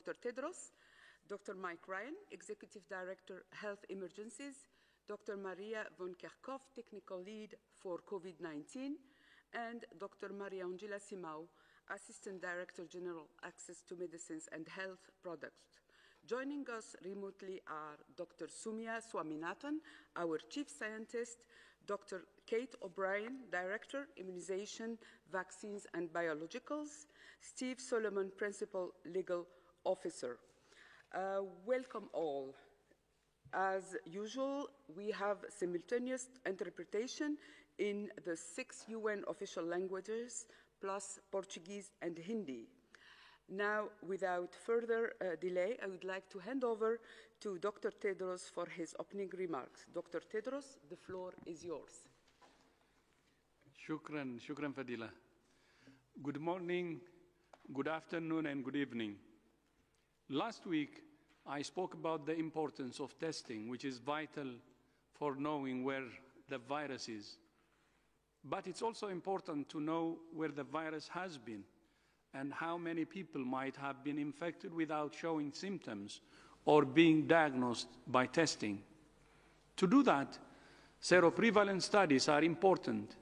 Dr. Tedros, Dr. Mike Ryan, Executive Director, Health Emergencies, Dr. Maria von Kerkhoff, Technical Lead for COVID-19, and Dr. Maria Angela Simao, Assistant Director General, Access to Medicines and Health Products. Joining us remotely are Dr. Soumya Swaminathan, our Chief Scientist, Dr. Kate O'Brien, Director, Immunization, Vaccines and Biologicals, Steve Solomon, Principal Legal Officer. Welcome all. As usual, we have simultaneous interpretation in the 6 UN official languages, plus Portuguese and Hindi. Now, without further delay, I would like to hand over to Dr. Tedros for his opening remarks. Dr. Tedros, the floor is yours. Shukran Fadila. Good morning, good afternoon, and good evening. Last week, I spoke about the importance of testing, which is vital for knowing where the virus is. But it's also important to know where the virus has been and how many people might have been infected without showing symptoms or being diagnosed by testing. To do that, seroprevalence studies are important,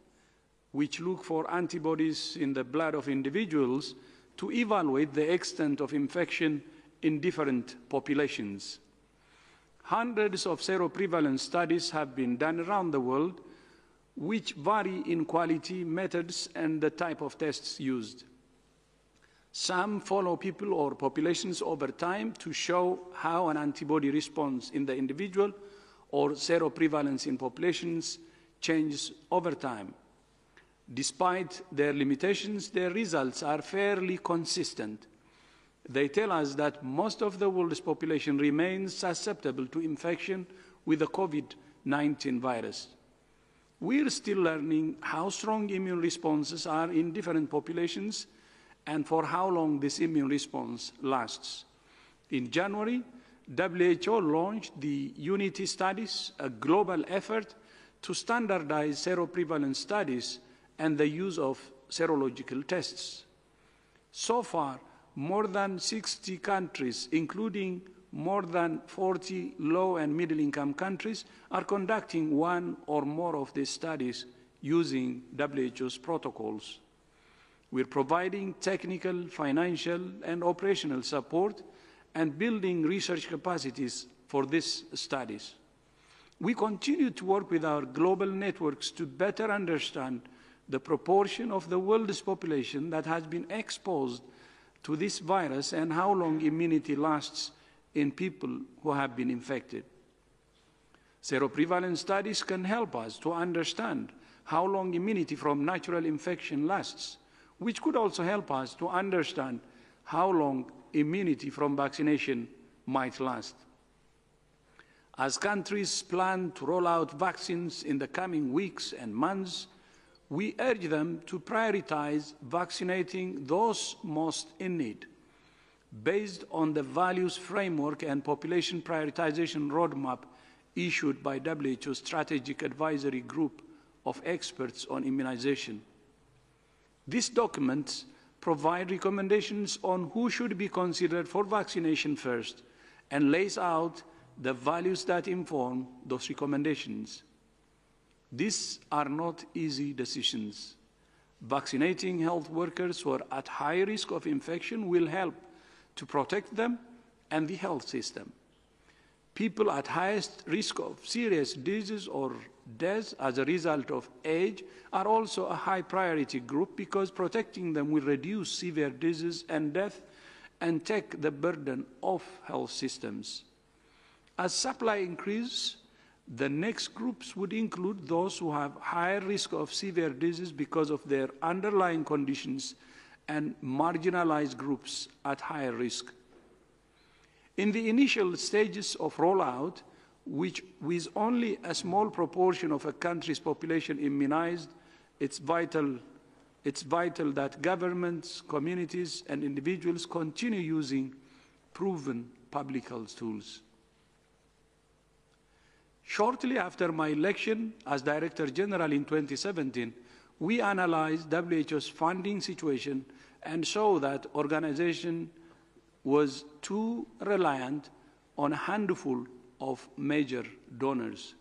which look for antibodies in the blood of individuals to evaluate the extent of infection in different populations. Hundreds of seroprevalence studies have been done around the world, which vary in quality, methods, and the type of tests used. Some follow people or populations over time to show how an antibody response in the individual or seroprevalence in populations changes over time. Despite their limitations, their results are fairly consistent. They tell us that most of the world's population remains susceptible to infection with the COVID-19 virus. We're still learning how strong immune responses are in different populations and for how long this immune response lasts. In January, WHO launched the UNITY studies, a global effort to standardize seroprevalence studies and the use of serological tests. So far, more than 60 countries, including more than 40 low and middle-income countries, are conducting one or more of these studies using WHO's protocols. We're providing technical, financial, and operational support and building research capacities for these studies. We continue to work with our global networks to better understand the proportion of the world's population that has been exposed to this virus and how long immunity lasts in people who have been infected. Seroprevalence studies can help us to understand how long immunity from natural infection lasts, which could also help us to understand how long immunity from vaccination might last. As countries plan to roll out vaccines in the coming weeks and months, we urge them to prioritize vaccinating those most in need, based on the values framework and population prioritization roadmap issued by WHO's Strategic Advisory Group of Experts on Immunization. These documents provide recommendations on who should be considered for vaccination first and lays out the values that inform those recommendations. These are not easy decisions. Vaccinating health workers who are at high risk of infection will help to protect them and the health system. People at highest risk of serious disease or death as a result of age are also a high priority group because protecting them will reduce severe disease and death and take the burden off health systems. As supply increases, the next groups would include those who have higher risk of severe disease because of their underlying conditions and marginalized groups at higher risk. In the initial stages of rollout, which with only a small proportion of a country's population immunized, it's vital that governments, communities, and individuals continue using proven public health tools. Shortly after my election as Director General in 2017, we analyzed WHO's funding situation and saw that organization was too reliant on a handful of major donors.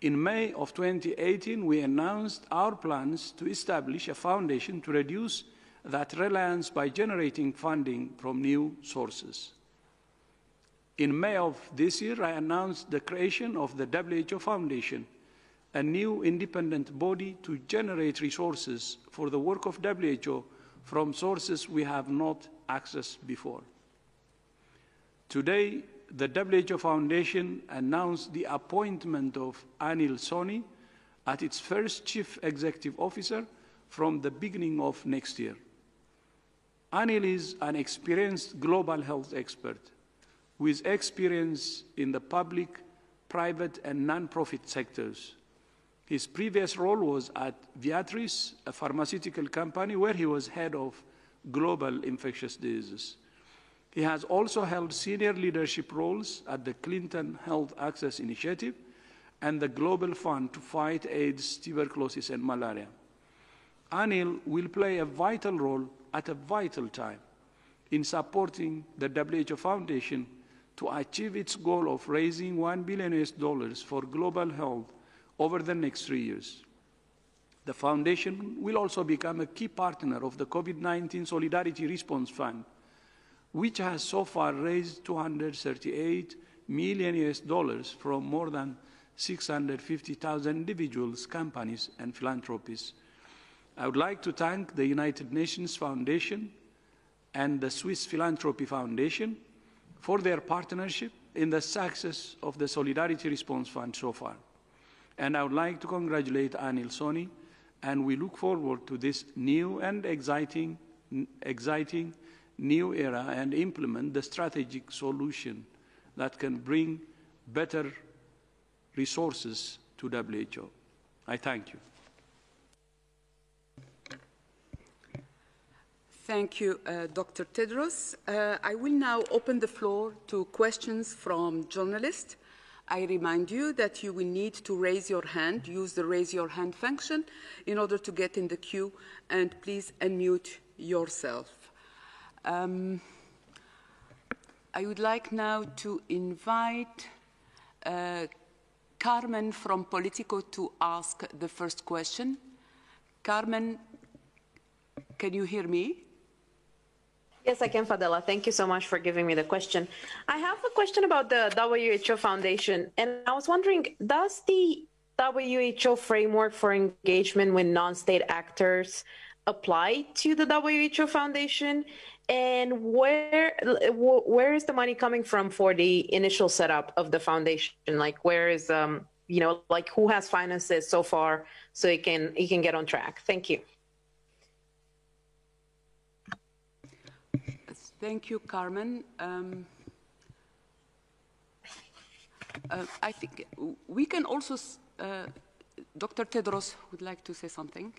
In May of 2018, we announced our plans to establish a foundation to reduce that reliance by generating funding from new sources. In May of this year, I announced the creation of the WHO Foundation, a new independent body to generate resources for the work of WHO from sources we have not accessed before. Today, the WHO Foundation announced the appointment of Anil Soni as its first Chief Executive Officer from the beginning of next year. Anil is an experienced global health expert with experience in the public, private, and non-profit sectors. His previous role was at Viatris, a pharmaceutical company where he was head of global infectious diseases. He has also held senior leadership roles at the Clinton Health Access Initiative and the Global Fund to fight AIDS, tuberculosis, and malaria. Anil will play a vital role at a vital time in supporting the WHO Foundation to achieve its goal of raising $1 billion for global health over the next 3 years. The foundation will also become a key partner of the COVID-19 Solidarity Response Fund, which has so far raised $238 million from more than 650,000 individuals, companies, and philanthropists. I would like to thank the United Nations Foundation and the Swiss Philanthropy Foundation for their partnership in the success of the Solidarity Response Fund so far. And I would like to congratulate Anil Soni, and we look forward to this new and exciting new era and implement the strategic solution that can bring better resources to WHO. I thank you. Thank you, Dr. Tedros. I will now open the floor to questions from journalists. I remind you that you will need to raise your hand, use the raise your hand function in order to get in the queue, and please unmute yourself. I would like now to invite Carmen from Politico to ask the first question. Carmen, can you hear me? Yes, I can, Fadela. Thank you so much for giving me the question. I have a question about the WHO Foundation, and I was wondering, does the WHO framework for engagement with non-state actors apply to the WHO Foundation? And where is the money coming from for the initial setup of the foundation? Like, where is like who has financed this so far so it can get on track? Thank you. Thank you, Carmen. I think we can also, Dr. Tedros would like to say something.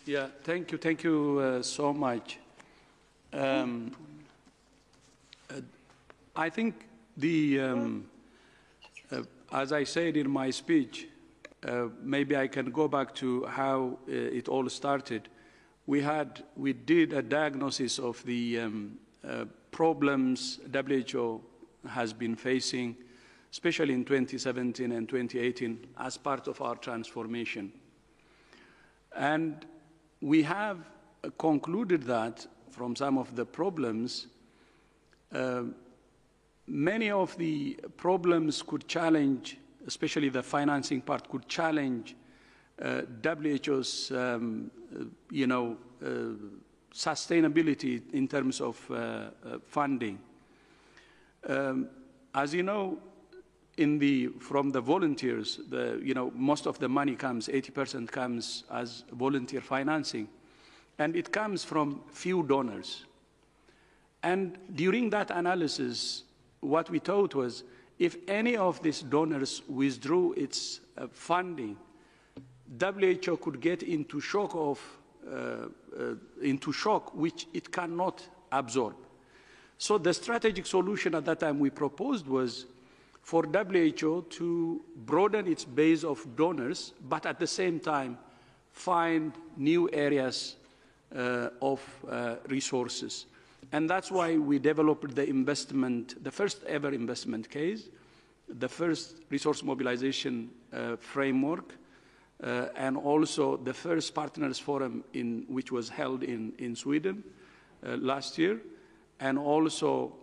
Yeah, thank you so much. I think as I said in my speech, maybe I can go back to how it all started. We did a diagnosis of the problems WHO has been facing, especially in 2017 and 2018, as part of our transformation. And we have concluded that from some of the problems, many of the problems could challenge, especially the financing part, could challenge WHO's sustainability in terms of funding. As you know, from the volunteers, most of the money comes, 80% comes as volunteer financing, and it comes from few donors. And during that analysis, what we thought was, if any of these donors withdrew its funding, WHO could get into shock which it cannot absorb. So the strategic solution at that time we proposed was for WHO to broaden its base of donors, but at the same time find new areas of resources. And that's why we developed the first ever investment case, the first resource mobilization framework, and also the first partners forum which was held in Sweden last year. And also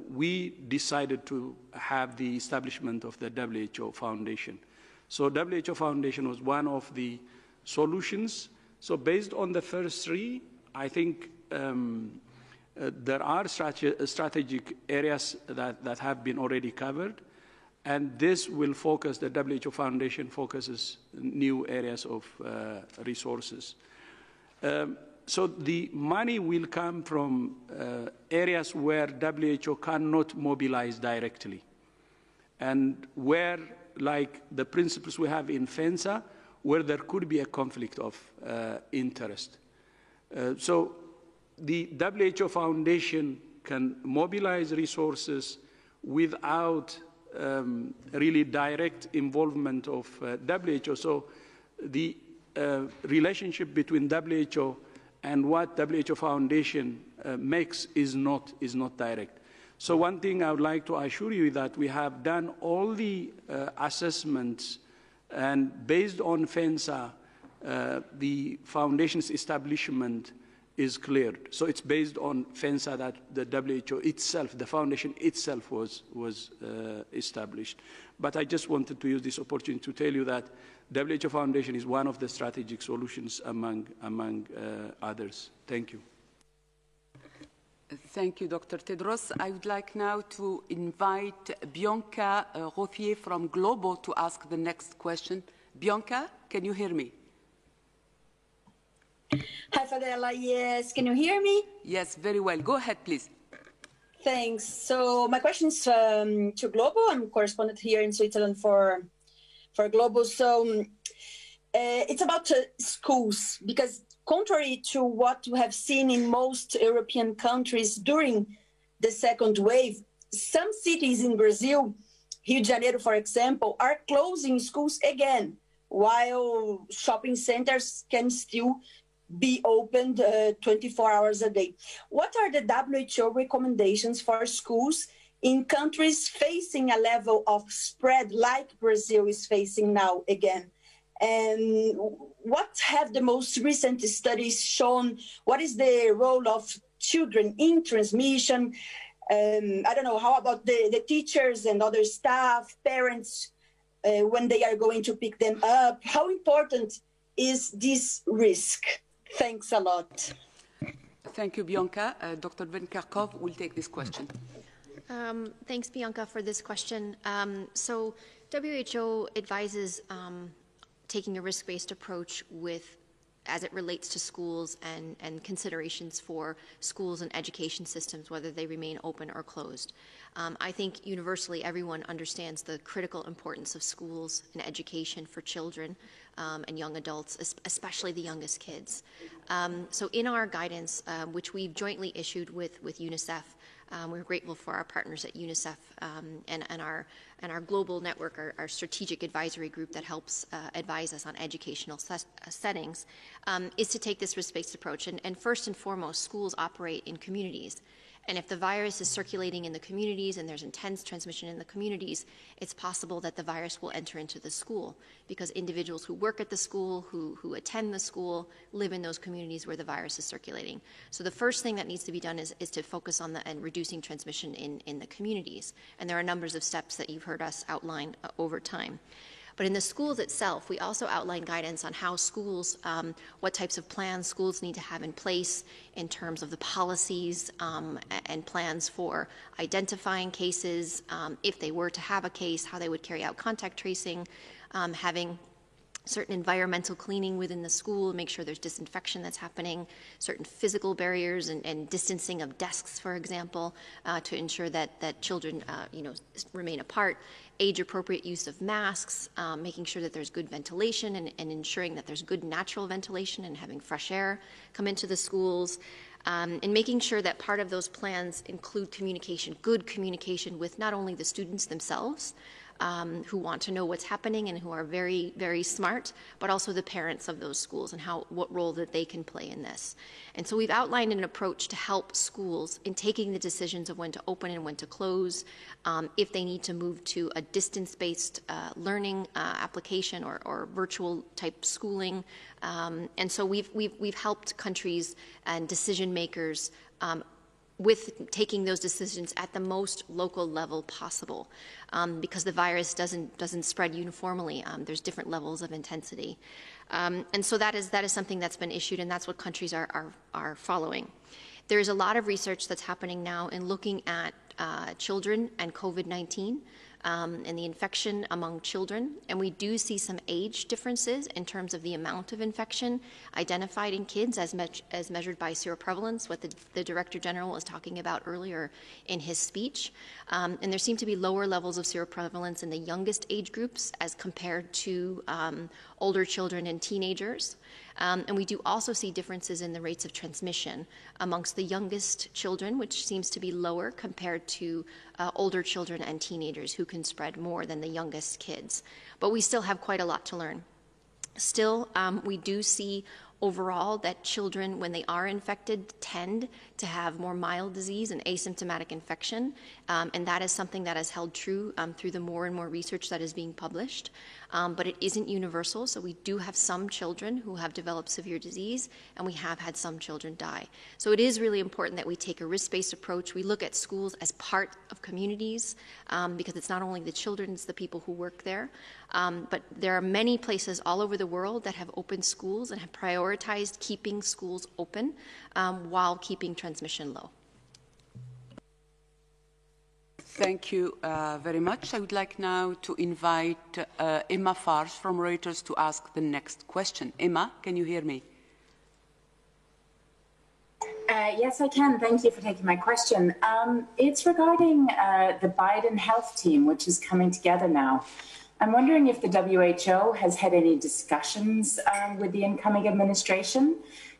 we decided to have the establishment of the WHO Foundation. So WHO Foundation was one of the solutions. So based on the first three, I think there are strategic areas that have been already covered, and this will focus, the WHO Foundation focuses new areas of resources. So the money will come from areas where WHO cannot mobilize directly, and where, like the principles we have in FENSA, where there could be a conflict of interest. So the WHO Foundation can mobilize resources without really direct involvement of WHO. So the relationship between WHO and what WHO Foundation makes is not direct. So one thing I would like to assure you is that we have done all the assessments, and based on FENSA, the foundation's establishment is cleared. So it's based on FENSA that the WHO itself, the foundation itself was established. But I just wanted to use this opportunity to tell you that WHO Foundation is one of the strategic solutions among others. Thank you. Thank you, Dr. Tedros. I would like now to invite Bianca Rothier from Global to ask the next question. Bianca, can you hear me? Hi, Fadela. Yes, can you hear me? Yes, very well. Go ahead, please. Thanks. So my question is to Global. I'm correspondent here in Switzerland for Global. So it's about schools, because contrary to what we have seen in most European countries during the second wave, some cities in Brazil, Rio de Janeiro, for example, are closing schools again, while shopping centers can still be opened 24 hours a day. What are the WHO recommendations for schools in countries facing a level of spread like Brazil is facing now again? And what have the most recent studies shown? What is the role of children in transmission? I don't know, how about the teachers and other staff, parents, when they are going to pick them up? How important is this risk? Thanks a lot. Thank you, Bianca. Dr. Venkarkov will take this question. Thanks, Bianca, for this question. So WHO advises taking a risk-based approach as it relates to schools and considerations for schools and education systems, whether they remain open or closed. I think universally everyone understands the critical importance of schools and education for children and young adults, especially the youngest kids. So in our guidance, which we've jointly issued with UNICEF, we're grateful for our partners at UNICEF and our global network, our strategic advisory group that helps advise us on educational settings, is to take this risk-based approach. And first and foremost, schools operate in communities. And if the virus is circulating in the communities and there's intense transmission in the communities, it's possible that the virus will enter into the school, because individuals who work at the school, who attend the school, live in those communities where the virus is circulating. So the first thing that needs to be done is to focus on and reducing transmission in the communities. And there are numbers of steps that you've heard us outline over time. But in the schools itself, we also outline guidance on how schools, what types of plans schools need to have in place in terms of the policies and plans for identifying cases, if they were to have a case, how they would carry out contact tracing, having certain environmental cleaning within the school, make sure there's disinfection that's happening, certain physical barriers and distancing of desks, for example, to ensure that children remain apart, age-appropriate use of masks, making sure that there's good ventilation and ensuring that there's good natural ventilation and having fresh air come into the schools, and making sure that part of those plans include communication, good communication with not only the students themselves, who want to know what's happening and who are very, very smart, but also the parents of those schools and what role that they can play in this. And so we've outlined an approach to help schools in taking the decisions of when to open and when to close, if they need to move to a distance-based learning application or virtual type schooling. And so we've helped countries and decision makers with taking those decisions at the most local level possible, because the virus doesn't spread uniformly. There's different levels of intensity, and so that is something that's been issued, and that's what countries are following. There is a lot of research that's happening now in looking at children and COVID-19. And the infection among children. And we do see some age differences in terms of the amount of infection identified in kids as measured by seroprevalence, what the Director General was talking about earlier in his speech. And there seem to be lower levels of seroprevalence in the youngest age groups as compared to older children and teenagers. And we do also see differences in the rates of transmission amongst the youngest children, which seems to be lower compared to older children and teenagers who can spread more than the youngest kids. But we still have quite a lot to learn. Still, we do see overall that children, when they are infected, tend to have more mild disease and asymptomatic infection. And that is something that has held true through the more and more research that is being published. But it isn't universal, so we do have some children who have developed severe disease, and we have had some children die. So it is really important that we take a risk-based approach. We look at schools as part of communities, because it's not only the children, it's the people who work there. But there are many places all over the world that have opened schools and have prioritized keeping schools open while keeping transmission low. Thank you very much. I would like now to invite Emma Fars from Reuters to ask the next question. Emma, can you hear me? Yes, I can. Thank you for taking my question. It's regarding the Biden health team, which is coming together now. I'm wondering if the WHO has had any discussions with the incoming administration,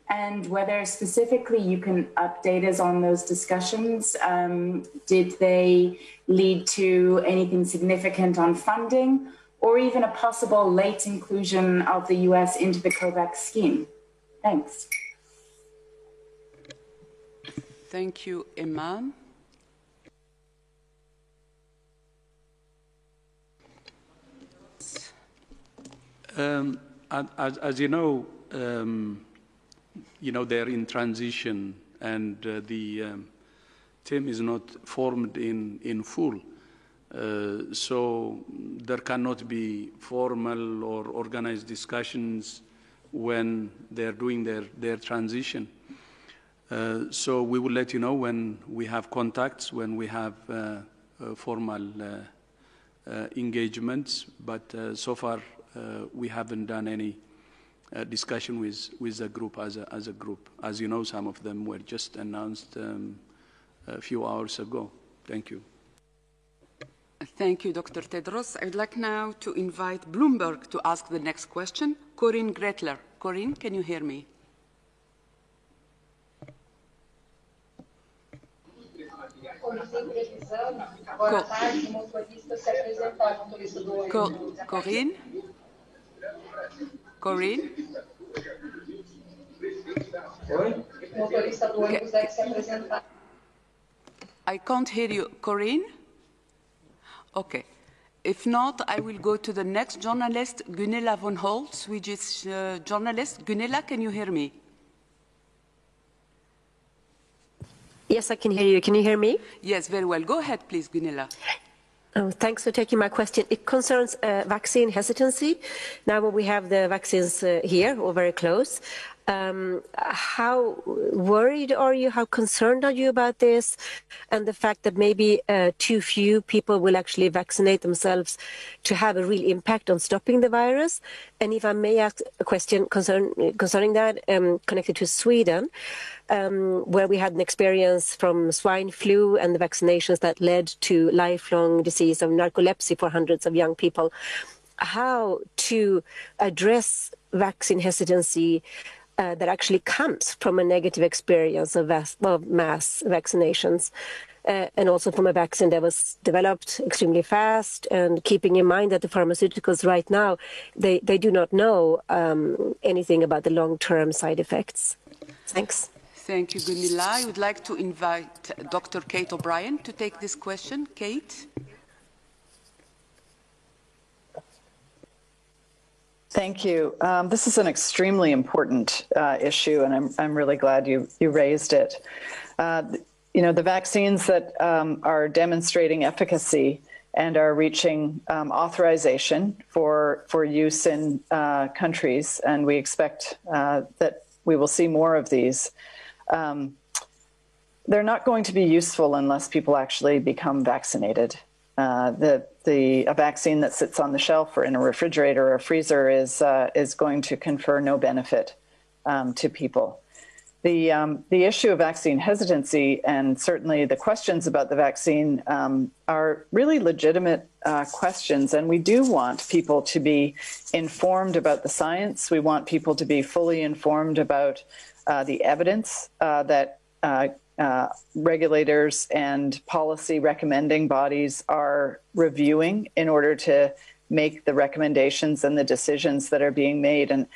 and whether specifically you can update us on those discussions. Did they lead to anything significant on funding, or even a possible late inclusion of the US into the COVAX scheme? Thanks. Thank you, Emma. As you know, they're in transition, and the team is not formed in full. So there cannot be formal or organized discussions when they're doing their transition. So we will let you know when we have contacts, when we have formal engagements, but so far we haven't done any discussion with the group as a group. As you know, some of them were just announced a few hours ago. Thank you. Thank you, Dr. Tedros. I would like now to invite Bloomberg to ask the next question. Corinne Gretler. Corinne, can you hear me? Corinne? Corinne? I can't hear you. Corinne? Okay. If not, I will go to the next journalist, Gunilla von Holtz, Swedish journalist. Gunilla, can you hear me? Yes, I can hear you. Can you hear me? Yes, very well. Go ahead, please, Gunilla. Oh, thanks for taking my question. It concerns vaccine hesitancy. Now when we have the vaccines here, or very close, how worried are you? How concerned are you about this? And the fact that maybe too few people will actually vaccinate themselves to have a real impact on stopping the virus? And if I may ask a question concerning that, connected to Sweden, where we had an experience from swine flu and the vaccinations that led to lifelong disease of narcolepsy for hundreds of young people. How to address vaccine hesitancy that actually comes from a negative experience of mass vaccinations, and also from a vaccine that was developed extremely fast, and keeping in mind that the pharmaceuticals right now, they do not know anything about the long-term side effects. Thanks. Thank you, Gunilla. I would like to invite Dr. Kate O'Brien to take this question. Kate? Thank you. This is an extremely important issue, and I'm really glad you raised it. The vaccines that are demonstrating efficacy and are reaching authorization for use in countries, and we expect that we will see more of these. They're not going to be useful unless people actually become vaccinated. A vaccine that sits on the shelf or in a refrigerator or a freezer is going to confer no benefit to people. The issue of vaccine hesitancy, and certainly the questions about the vaccine, are really legitimate questions, and we do want people to be informed about the science. We want people to be fully informed about the evidence that regulators and policy recommending bodies are reviewing in order to make the recommendations and the decisions that are being made. And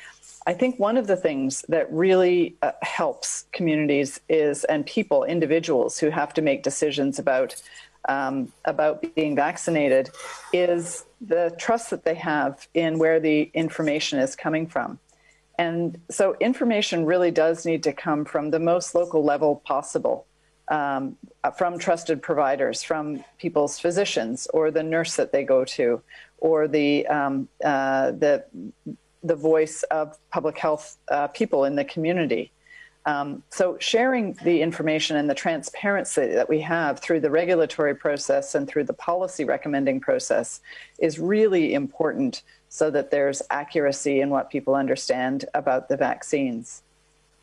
I think one of the things that really helps communities and people, individuals who have to make decisions about being vaccinated, is the trust that they have in where the information is coming from. And so information really does need to come from the most local level possible, from trusted providers, from people's physicians or the nurse that they go to, or the voice of public health people in the community. So sharing the information and the transparency that we have through the regulatory process and through the policy recommending process is really important, so that there's accuracy in what people understand about the vaccines.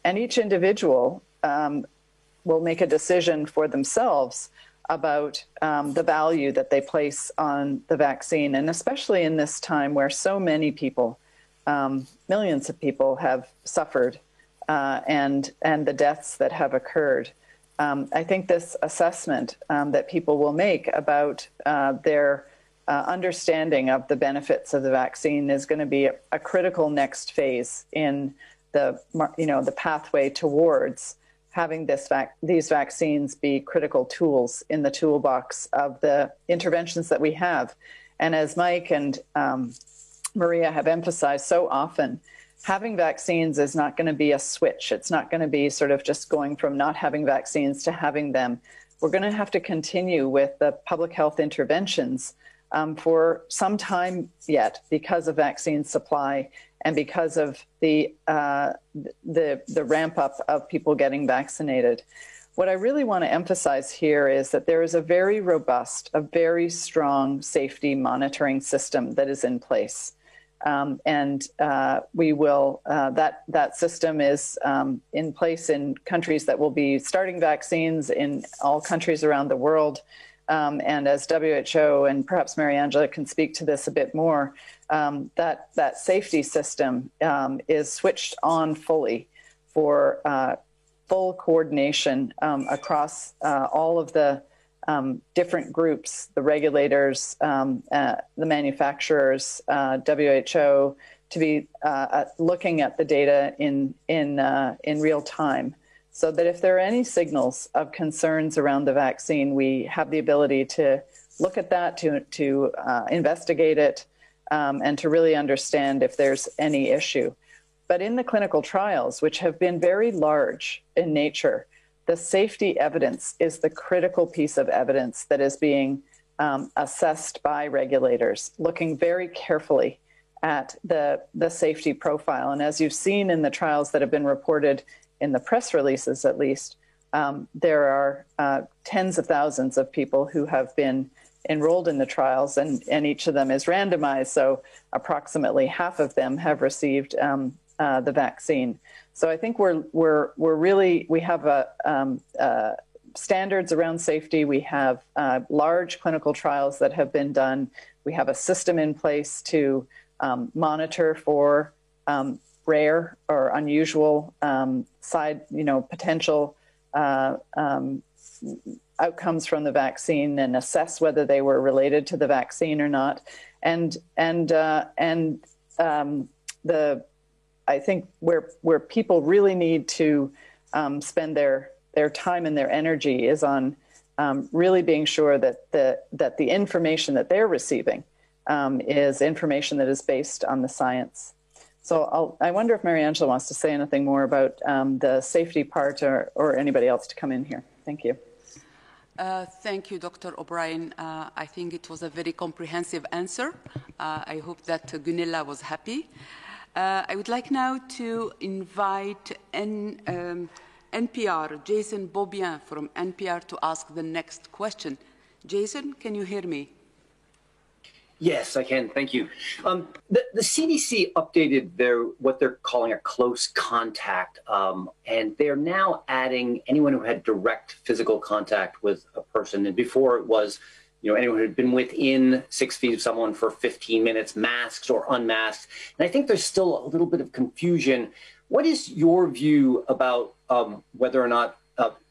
And each individual will make a decision for themselves about the value that they place on the vaccine. And especially in this time where so many people, millions of people have suffered and the deaths that have occurred. I think this assessment that people will make about their understanding of the benefits of the vaccine is going to be a critical next phase in the pathway towards having these vaccines be critical tools in the toolbox of the interventions that we have. And as Mike and Maria have emphasized so often, having vaccines is not going to be a switch. It's not going to be sort of just going from not having vaccines to having them. We're going to have to continue with the public health interventions for some time yet, because of vaccine supply and because of the ramp up of people getting vaccinated. What I really want to emphasize here is that there is a very robust, a very strong safety monitoring system that is in place. We will, that system is in place in countries that will be starting vaccines in all countries around the world. And as WHO, and perhaps Mariangela can speak to this a bit more, that safety system is switched on fully for full coordination across all of the different groups, the regulators, the manufacturers, WHO, to be looking at the data in real time, so that if there are any signals of concerns around the vaccine, we have the ability to look at that, to investigate it, and to really understand if there's any issue. But in the clinical trials, which have been very large in nature, the safety evidence is the critical piece of evidence that is being assessed by regulators, looking very carefully at the safety profile. And as you've seen in the trials that have been reported in the press releases, at least, there are tens of thousands of people who have been enrolled in the trials, and each of them is randomized. So approximately half of them have received the vaccine. So I think we have standards around safety. We have large clinical trials that have been done. We have a system in place to monitor for rare or unusual potential outcomes from the vaccine and assess whether they were related to the vaccine or not. I think where people really need to spend their time and their energy is on really being sure that the information that they're receiving is information that is based on the science. So I wonder if Mariangela wants to say anything more about the safety part, or anybody else to come in here. Thank you. Thank you, Dr. O'Brien. I think it was a very comprehensive answer. I hope that Gunilla was happy. I would like now to invite NPR, Jason Beaubien from NPR, to ask the next question. Jason, can you hear me? Yes, I can. Thank you. The CDC updated what they're calling a close contact, and they're now adding anyone who had direct physical contact with a person. And before it was, anyone who had been within 6 feet of someone for 15 minutes, masked or unmasked. And I think there's still a little bit of confusion. What is your view about whether or not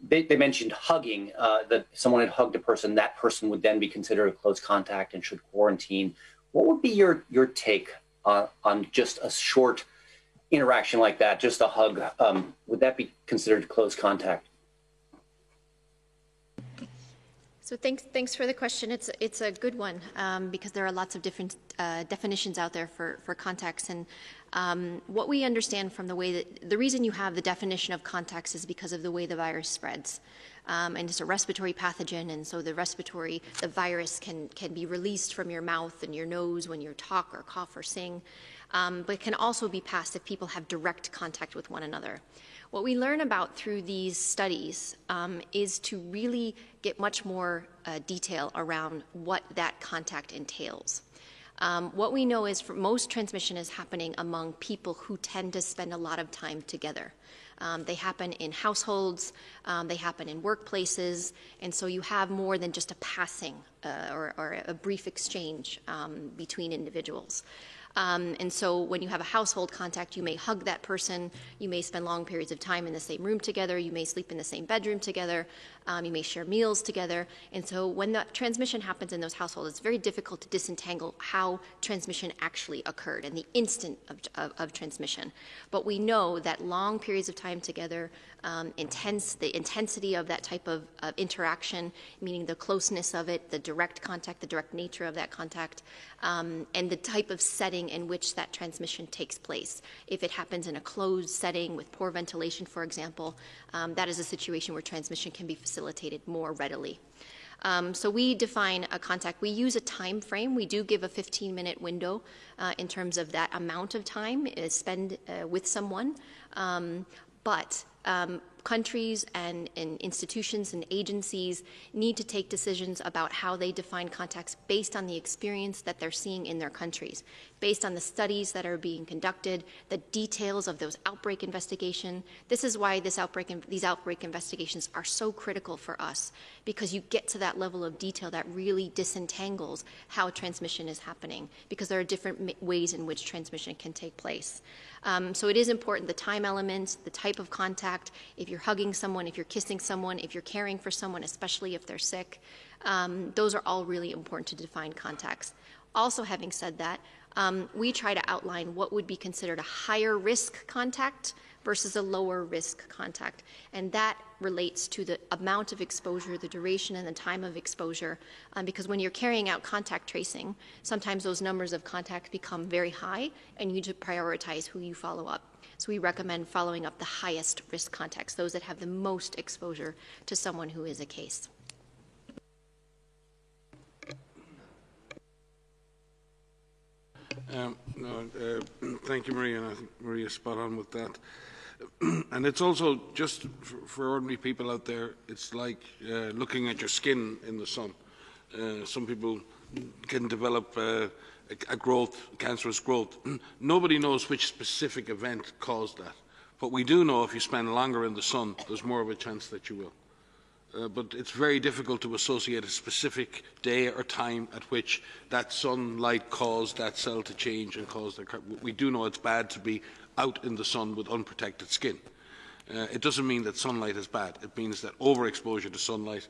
they mentioned hugging, that if someone had hugged a person, that person would then be considered a close contact and should quarantine. What would be your take on just a short interaction like that, just a hug? Would that be considered close contact? So thanks for the question. It's a good one because there are lots of different definitions out there for contacts. And what we understand from the way that the reason you have the definition of contacts is because of the way the virus spreads. And it's a respiratory pathogen, and so the virus can be released from your mouth and your nose when you talk or cough or sing, but it can also be passed if people have direct contact with one another. What we learn about through these studies is to really get much more detail around what that contact entails. What we know is most transmission is happening among people who tend to spend a lot of time together. They happen in households, they happen in workplaces, and so you have more than just a passing or a brief exchange between individuals. And so when you have a household contact, you may hug that person, you may spend long periods of time in the same room together, you may sleep in the same bedroom together, you may share meals together. And so when the transmission happens in those households, it's very difficult to disentangle how transmission actually occurred and the instant of transmission. But we know that long periods of time together, the intensity of that type of interaction, meaning the closeness of it, the direct contact, the direct nature of that contact, and the type of setting in which that transmission takes place. If it happens in a closed setting with poor ventilation, for example, that is a situation where transmission can be facilitated more readily. So we define a contact. We use a time frame. We do give a 15-minute window in terms of that amount of time spent with someone. But countries and institutions and agencies need to take decisions about how they define contacts based on the experience that they're seeing in their countries, based on the studies that are being conducted, the details of those outbreak investigations. This is why these outbreak investigations are so critical for us, because you get to that level of detail that really disentangles how transmission is happening, because there are different ways in which transmission can take place. So it is important, the time element, the type of contact, if you're hugging someone, if you're kissing someone, if you're caring for someone, especially if they're sick, those are all really important to define contacts. Also, having said that, we try to outline what would be considered a higher risk contact versus a lower risk contact. And that relates to the amount of exposure, the duration and the time of exposure, because when you're carrying out contact tracing, sometimes those numbers of contacts become very high and you need to prioritize who you follow up. So we recommend following up the highest risk contacts, those that have the most exposure to someone who is a case. Thank you, Maria, and I think Maria's spot on with that. And it's also, just for ordinary people out there, it's like looking at your skin in the sun. Some people can develop a cancerous growth. Nobody knows which specific event caused that. But we do know if you spend longer in the sun, there's more of a chance that you will. But it's very difficult to associate a specific day or time at which that sunlight caused that cell to change and cause the. We do know it's bad to be out in the sun with unprotected skin. It doesn't mean that sunlight is bad. It means that overexposure to sunlight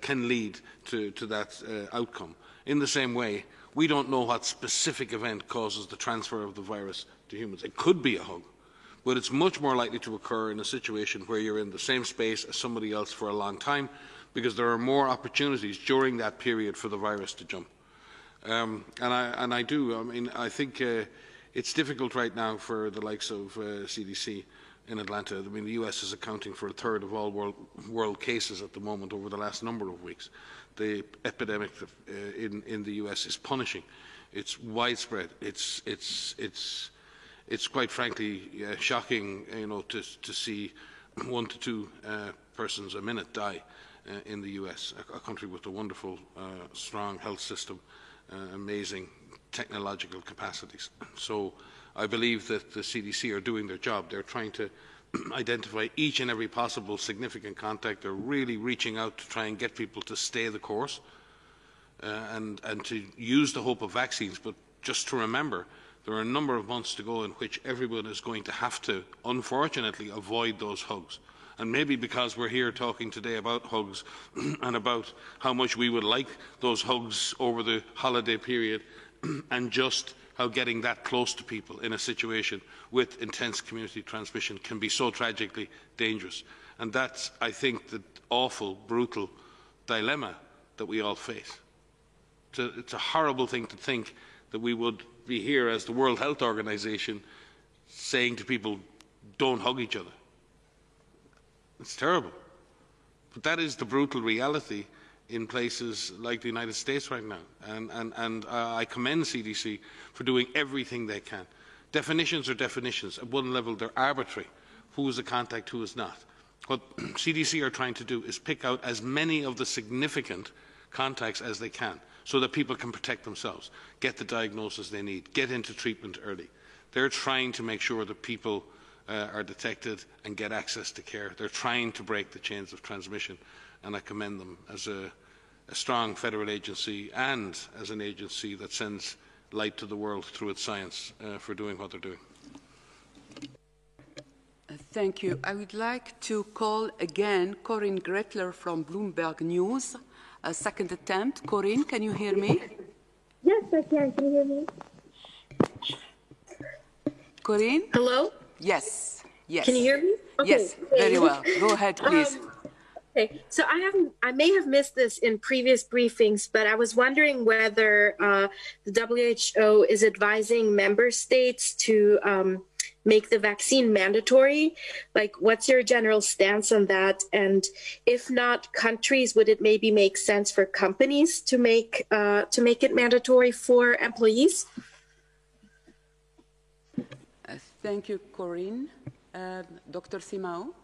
can lead to that outcome. In the same way, we don't know what specific event causes the transfer of the virus to humans. It could be a hug, but it's much more likely to occur in a situation where you're in the same space as somebody else for a long time, because there are more opportunities during that period for the virus to jump. I think it's difficult right now for the likes of CDC in Atlanta. I mean, the US is accounting for a third of all world cases at the moment over the last number of weeks. The epidemic in the US is punishing. It's widespread. It's quite frankly shocking, to see 1 to 2 persons a minute die in the US, a country with a wonderful, strong health system, amazing technological capacities. So I believe that the CDC are doing their job. They're trying to identify each and every possible significant contact. They're really reaching out to try and get people to stay the course and to use the hope of vaccines. But just to remember, there are a number of months to go in which everyone is going to have to, unfortunately, avoid those hugs. And maybe because we're here talking today about hugs and about how much we would like those hugs over the holiday period, and just how getting that close to people in a situation with intense community transmission can be so tragically dangerous. And that's, I think, the awful, brutal dilemma that we all face. It's a horrible thing to think that we would be here as the World Health Organization saying to people, don't hug each other. It's terrible. But that is the brutal reality in places like the United States right now. And I commend CDC for doing everything they can. Definitions are definitions. At one level, they're arbitrary. Who is a contact, who is not. What CDC are trying to do is pick out as many of the significant contacts as they can so that people can protect themselves, get the diagnosis they need, get into treatment early. They're trying to make sure that people are detected and get access to care. They're trying to break the chains of transmission, and I commend them as a strong federal agency and as an agency that sends light to the world through its science for doing what they're doing. Thank you. I would like to call again Corinne Gretler from Bloomberg News. A second attempt. Corinne, can you hear me? Yes, I can. Can you hear me? Corinne? Hello? Yes. Yes. Can you hear me? Okay, yes, very well. Go ahead, please. Okay, so I may have missed this in previous briefings, but I was wondering whether the WHO is advising member states to make the vaccine mandatory. Like, what's your general stance on that? And if not countries, would it maybe make sense for companies to make it mandatory for employees? Thank you, Corinne. Dr. Simao?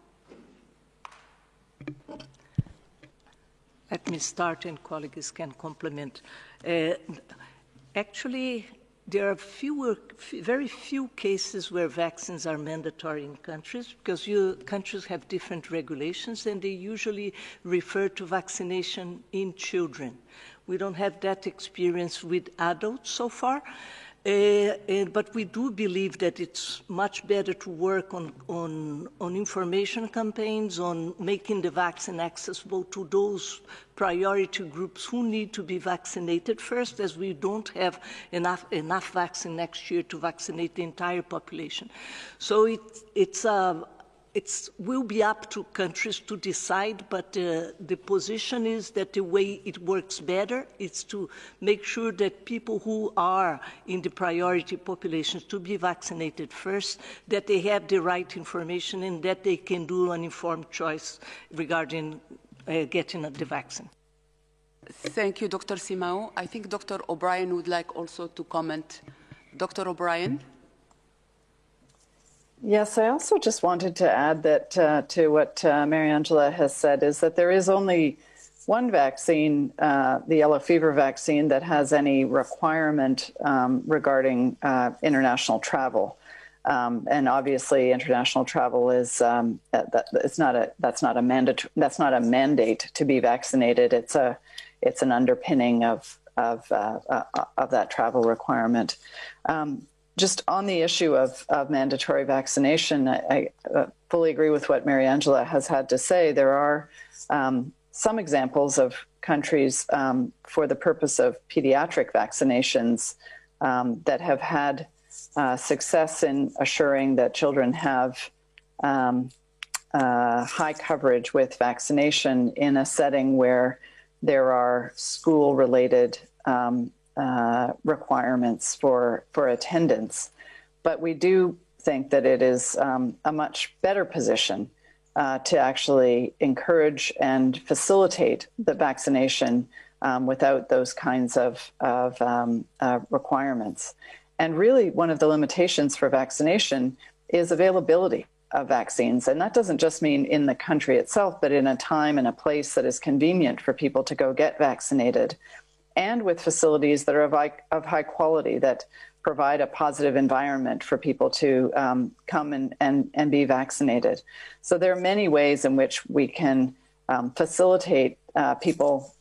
Let me start, and colleagues can complement. Actually, there are very few cases where vaccines are mandatory in countries, because countries have different regulations, and they usually refer to vaccination in children. We don't have that experience with adults so far. But we do believe that it's much better to work on information campaigns, on making the vaccine accessible to those priority groups who need to be vaccinated first, as we don't have enough vaccine next year to vaccinate the entire population. So it will be up to countries to decide, but the position is that the way it works better is to make sure that people who are in the priority populations to be vaccinated first, that they have the right information and that they can do an informed choice regarding getting the vaccine. Thank you, Dr. Simao. I think Dr. O'Brien would like also to comment. Dr. O'Brien? Yes, I also just wanted to add that to what Mariangela has said, is that there is only one vaccine, the yellow fever vaccine, that has any requirement regarding international travel. And obviously, international travel is that's not a mandate to be vaccinated. It's an underpinning of that travel requirement. Just on the issue of mandatory vaccination, fully agree with what Mariangela has had to say. There are some examples of countries for the purpose of pediatric vaccinations that have had success in assuring that children have high coverage with vaccination in a setting where there are school-related requirements for attendance. But we do think that it is a much better position to actually encourage and facilitate the vaccination without those kinds of requirements. And really, one of the limitations for vaccination is availability of vaccines. And that doesn't just mean in the country itself, but in a time and a place that is convenient for people to go get vaccinated, and with facilities that are of high quality that provide a positive environment for people to come and be vaccinated. So there are many ways in which we can facilitate people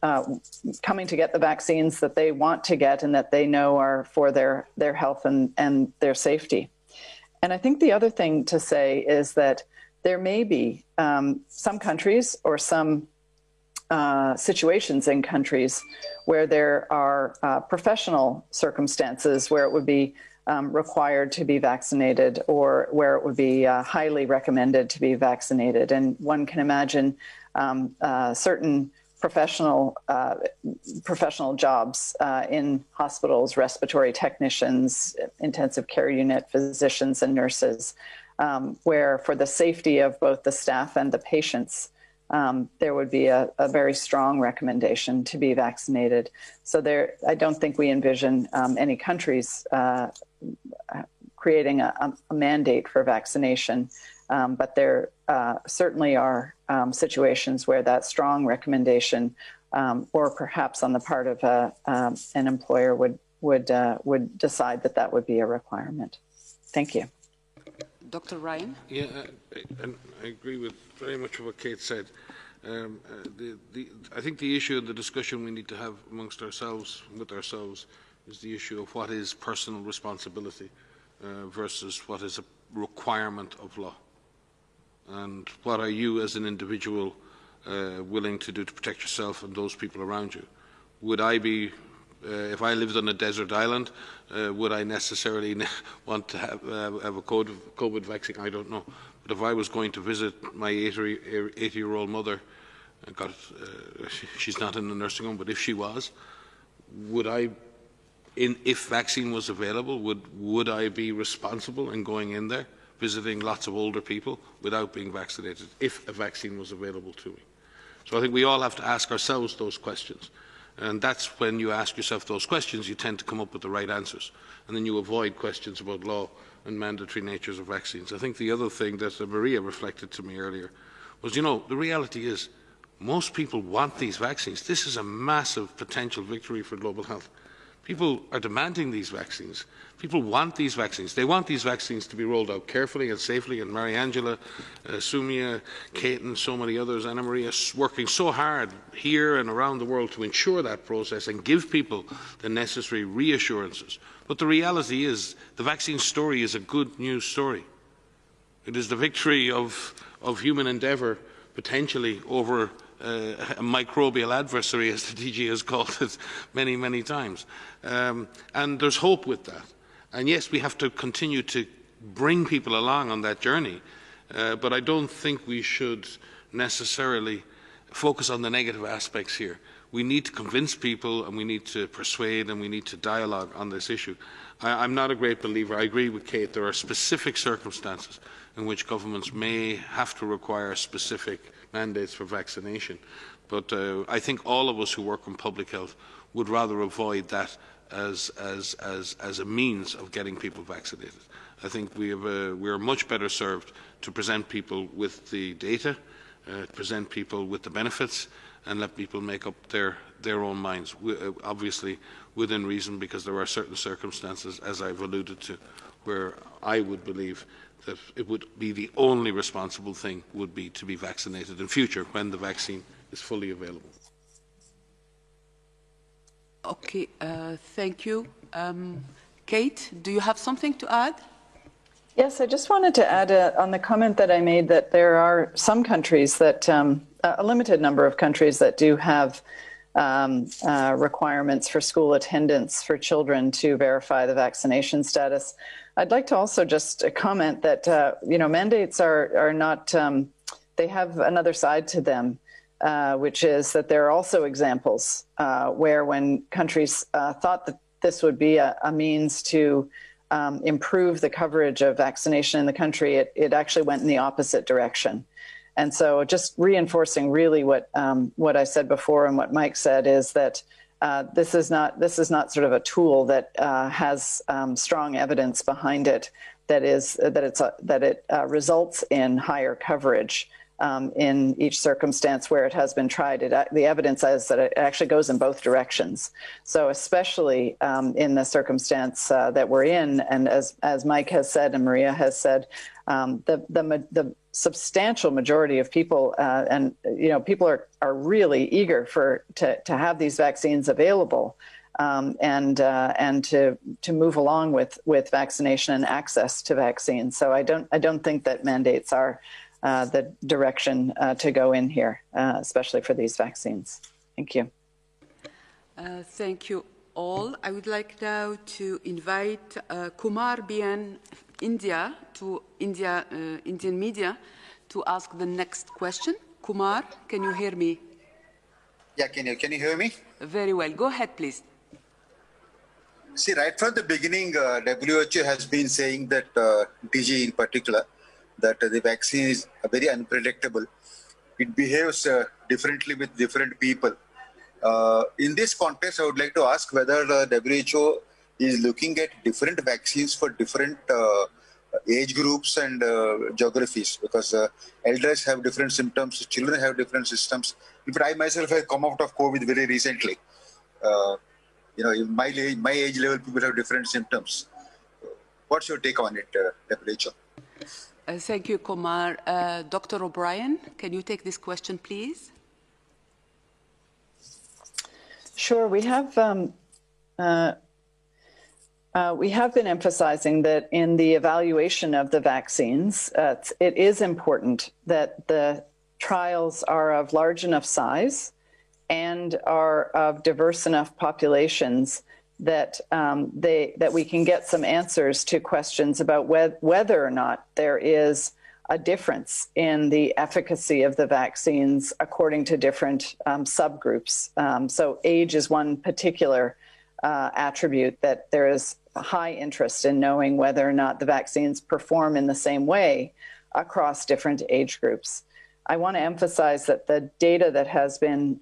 coming to get the vaccines that they want to get and that they know are for their health and their safety. And I think the other thing to say is that there may be some countries or some situations in countries where there are professional circumstances where it would be required to be vaccinated, or where it would be highly recommended to be vaccinated. And one can imagine certain professional jobs in hospitals, respiratory technicians, intensive care unit physicians and nurses, where for the safety of both the staff and the patients, there would be a very strong recommendation to be vaccinated. So I don't think we envision any countries creating a mandate for vaccination, but there certainly are situations where that strong recommendation, or perhaps on the part of an employer, would decide that that would be a requirement. Thank you. Dr. Ryan? Yeah, and I agree with very much of what Kate said. I think the issue of the discussion we need to have amongst ourselves, with ourselves, is the issue of what is personal responsibility versus what is a requirement of law. And what are you as an individual willing to do to protect yourself and those people around you? Would I be, if I lived on a desert island, would I necessarily want to have a COVID vaccine? I don't know. But if I was going to visit my 80-year-old mother, she's not in the nursing home, but if she was, would I, if vaccine was available, would I be responsible in going in there, visiting lots of older people without being vaccinated, if a vaccine was available to me? So I think we all have to ask ourselves those questions. And that's when you ask yourself those questions, you tend to come up with the right answers. And then you avoid questions about law and mandatory natures of vaccines. I think the other thing that Maria reflected to me earlier was, you know, the reality is most people want these vaccines. This is a massive potential victory for global health. People are demanding these vaccines. People want these vaccines. They want these vaccines to be rolled out carefully and safely. And Mariangela, Sumia, Kate and so many others, Anna Maria, working so hard here and around the world to ensure that process and give people the necessary reassurances. But the reality is the vaccine story is a good news story. It is the victory of human endeavour, potentially over a microbial adversary, as the DG has called it many, many times. And there's hope with that. And yes, we have to continue to bring people along on that journey, but I don't think we should necessarily focus on the negative aspects here. We need to convince people, and we need to persuade, and we need to dialogue on this issue. I'm not a great believer. I agree with Kate. There are specific circumstances in which governments may have to require specific mandates for vaccination. But I think all of us who work in public health would rather avoid that as a means of getting people vaccinated. I think we are much better served to present people with the data, present people with the benefits, and let people make up their own minds, obviously within reason, because there are certain circumstances, as I've alluded to, where I would believe that it would be the only responsible thing would be to be vaccinated in future when the vaccine is fully available. Okay, thank you. Kate, do you have something to add? Yes, I just wanted to add on the comment that I made that there are some countries that, a limited number of countries that do have requirements for school attendance for children to verify the vaccination status. I'd like to also just comment that, mandates are not, they have another side to them, which is that there are also examples where when countries thought that this would be a means to improve the coverage of vaccination in the country, it actually went in the opposite direction. And so just reinforcing really what I said before and what Mike said is that this is not sort of a tool that has strong evidence behind it that it results in higher coverage in each circumstance where it has been tried. The evidence is that it actually goes in both directions. So especially in the circumstance that we're in, and as Mike has said and Maria has said, the substantial majority of people, people are really eager to have these vaccines available and to move along with vaccination and access to vaccines. So I don't think that mandates are the direction to go in here, especially for these vaccines. Thank you. Thank you all. I would like now to invite Kumar Bian, Indian media, to ask the next question. Kumar, can you hear me? Yeah, can you hear me? Very well. Go ahead, please. See, right from the beginning, WHO has been saying that, DG in particular, that the vaccine is very unpredictable. It behaves differently with different people. In this context, I would like to ask whether the WHO is looking at different vaccines for different age groups and geographies, because elders have different symptoms, children have different systems. In fact, I myself have come out of COVID very recently. In my age level, people have different symptoms. What's your take on it, WHO? Thank you, Kumar. Dr. O'Brien, can you take this question, please? Sure. We have been emphasizing that in the evaluation of the vaccines, it is important that the trials are of large enough size and are of diverse enough populations that that we can get some answers to questions about whether or not there is a difference in the efficacy of the vaccines according to different subgroups. So age is one particular attribute that there is a high interest in knowing whether or not the vaccines perform in the same way across different age groups. I want to emphasize that the data that has been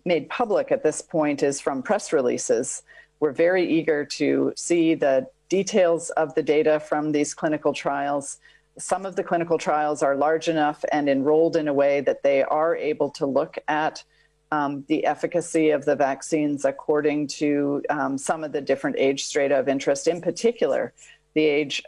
made public at this point is from press releases. We're very eager to see the details of the data from these clinical trials. Some of the clinical trials are large enough and enrolled in a way that they are able to look at the efficacy of the vaccines according to some of the different age strata of interest, in particular, the age,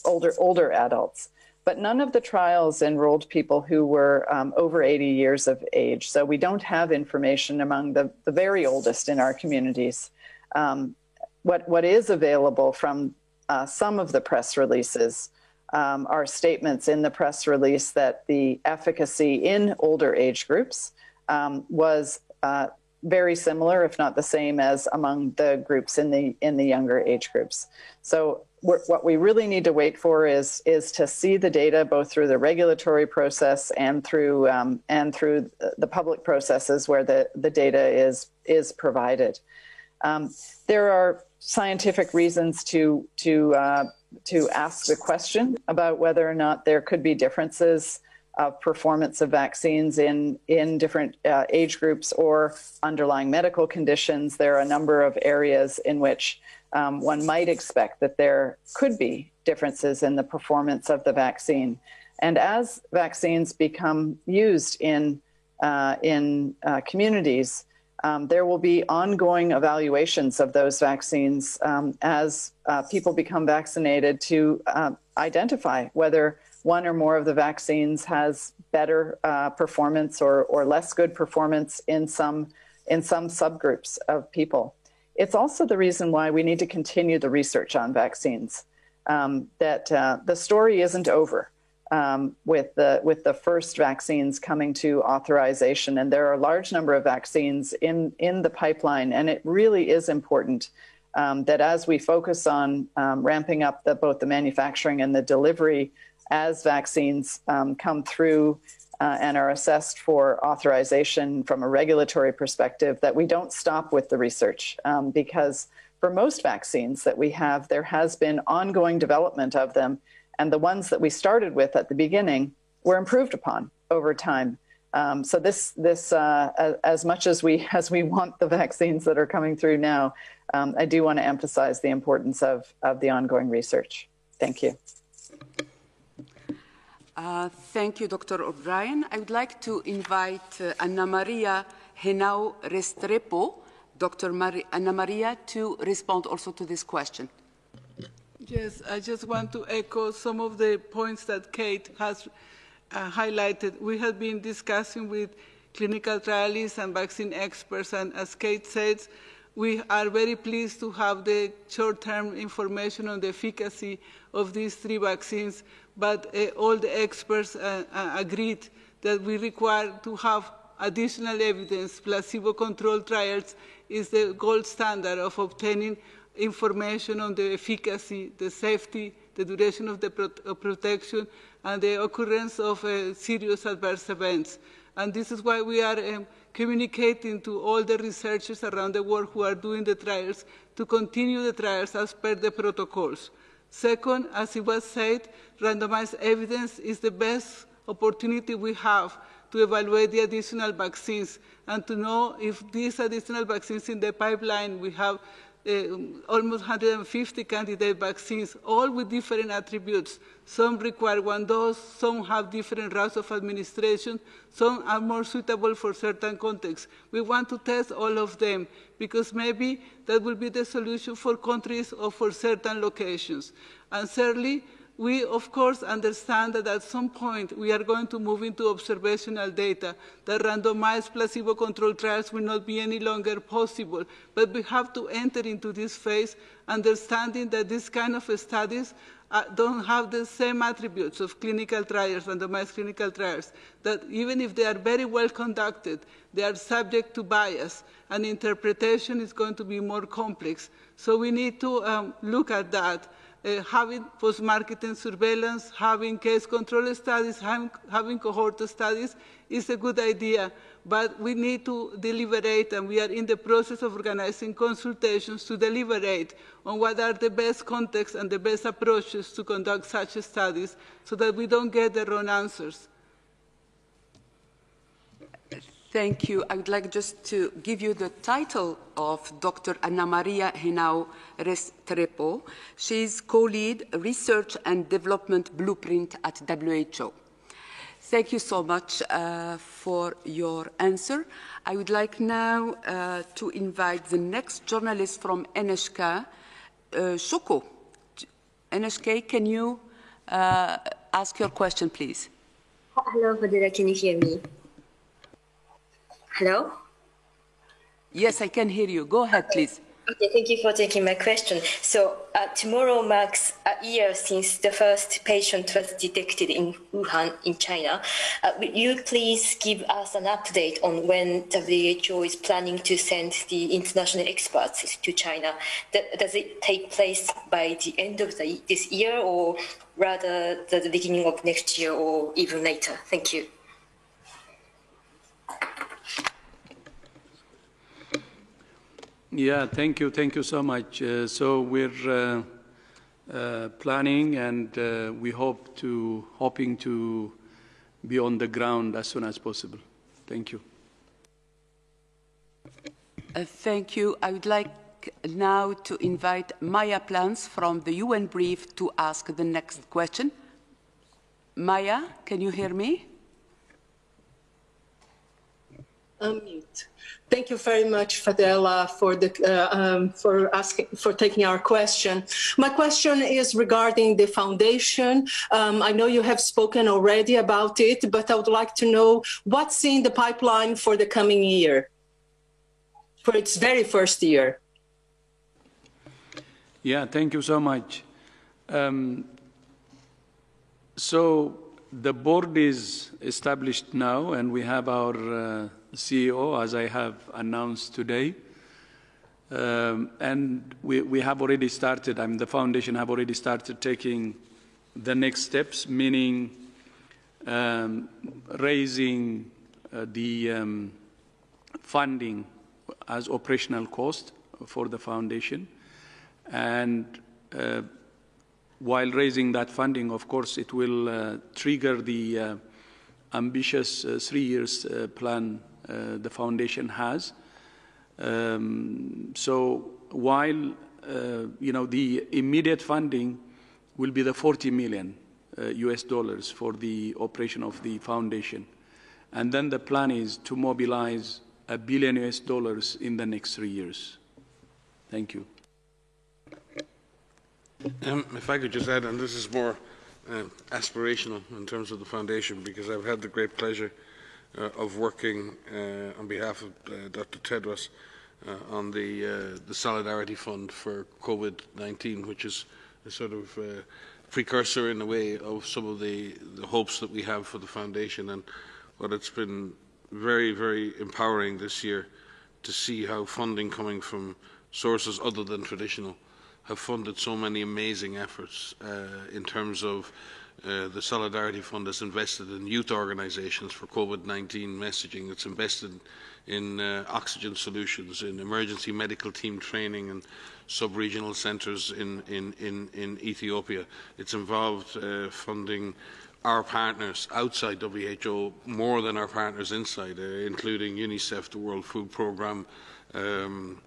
older adults. But none of the trials enrolled people who were over 80 years of age. So we don't have information among the very oldest in our communities. What is available from some of the press releases are statements in the press release that the efficacy in older age groups was very similar, if not the same, as among the groups in the younger age groups. So what we really need to wait for is to see the data both through the regulatory process and through the public processes where the data is provided. There are scientific reasons to ask the question about whether or not there could be differences of performance of vaccines in different age groups or underlying medical conditions. There are a number of areas in which one might expect that there could be differences in the performance of the vaccine. And as vaccines become used in communities, there will be ongoing evaluations of those vaccines as people become vaccinated to identify whether one or more of the vaccines has better performance or less good performance in some subgroups of people. It's also the reason why we need to continue the research on vaccines. that the story isn't over with the first vaccines coming to authorization. And there are a large number of vaccines in the pipeline. And it really is important that as we focus on ramping up both the manufacturing and the delivery as vaccines come through and are assessed for authorization from a regulatory perspective, that we don't stop with the research because for most vaccines that we have, there has been ongoing development of them, and the ones that we started with at the beginning were improved upon over time. So this as much as we want the vaccines that are coming through now, I do want to emphasize the importance of the ongoing research. Thank you. Thank you, Dr. O'Brien. I would like to invite Ana Maria Henao Restrepo, Dr. Ana Maria, to respond also to this question. Yes, I just want to echo some of the points that Kate has highlighted. We have been discussing with clinical trialists and vaccine experts, and as Kate said, we are very pleased to have the short-term information on the efficacy of these 3 vaccines, but all the experts agreed that we require to have additional evidence. Placebo-controlled trials is the gold standard of obtaining information on the efficacy, the safety, the duration of the protection, and the occurrence of serious adverse events. And this is why we are communicating to all the researchers around the world who are doing the trials to continue the trials as per the protocols. Second, as it was said, randomized evidence is the best opportunity we have to evaluate the additional vaccines and to know if these additional vaccines in the pipeline, we have almost 150 candidate vaccines, all with different attributes. Some require 1 dose, some have different routes of administration, some are more suitable for certain contexts. We want to test all of them because maybe that will be the solution for countries or for certain locations. And thirdly, we, of course, understand that at some point we are going to move into observational data, that randomized placebo-controlled trials will not be any longer possible. But we have to enter into this phase understanding that this kind of studies don't have the same attributes of clinical trials, randomized clinical trials, that even if they are very well conducted, they are subject to bias, and interpretation is going to be more complex. So we need to look at that. Having post-marketing surveillance, having case control studies, having cohort studies is a good idea, but we need to deliberate, and we are in the process of organizing consultations to deliberate on what are the best contexts and the best approaches to conduct such studies so that we don't get the wrong answers. Thank you. I would like just to give you the title of Dr. Ana Maria Henao Restrepo. She's co-lead Research and Development Blueprint at WHO. Thank you so much for your answer. I would like now to invite the next journalist from NHK, Shoko. NHK, can you ask your question, please? Hello, Fadela, can you hear me? Hello? Yes, I can hear you. Go ahead, please. Okay, thank you for taking my question. So tomorrow marks a year since the first patient was detected in Wuhan in China. Will you please give us an update on when WHO is planning to send the international experts to China? Does it take place by the end of this year, or rather the beginning of next year, or even later? Thank you. Yeah, thank you so much. So we're planning, and we hoping to be on the ground as soon as possible. Thank you. Thank you. I would like now to invite Maya Plans from the UN Brief to ask the next question. Maya, can you hear me? Unmute. Thank you very much, Fadela, for taking our question. My question is regarding the foundation. I know you have spoken already about it, but I would like to know what's in the pipeline for the coming year, for its very first year. Yeah, thank you so much. So the board is established now, and we have our CEO, as I have announced today. And we have already started, the foundation have already started taking the next steps, meaning raising the funding as operational cost for the foundation. And while raising that funding, of course, it will trigger the ambitious 3 years plan the foundation has. So while the immediate funding will be the 40 million US dollars for the operation of the foundation, and then the plan is to mobilize $1 billion US dollars in the next 3 years. Thank you. If I could just add, and this is more aspirational in terms of the foundation, because I've had the great pleasure of working on behalf of Dr. Tedros on the Solidarity Fund for COVID-19, which is a sort of precursor in a way of some of the hopes that we have for the foundation. And what it's been very, very empowering this year to see how funding coming from sources other than traditional have funded so many amazing efforts in terms of the Solidarity Fund has invested in youth organisations for COVID-19 messaging. It's invested in oxygen solutions, in emergency medical team training and sub-regional centres in Ethiopia. It's involved funding our partners outside WHO more than our partners inside, including UNICEF, the World Food Programme, UNRWA,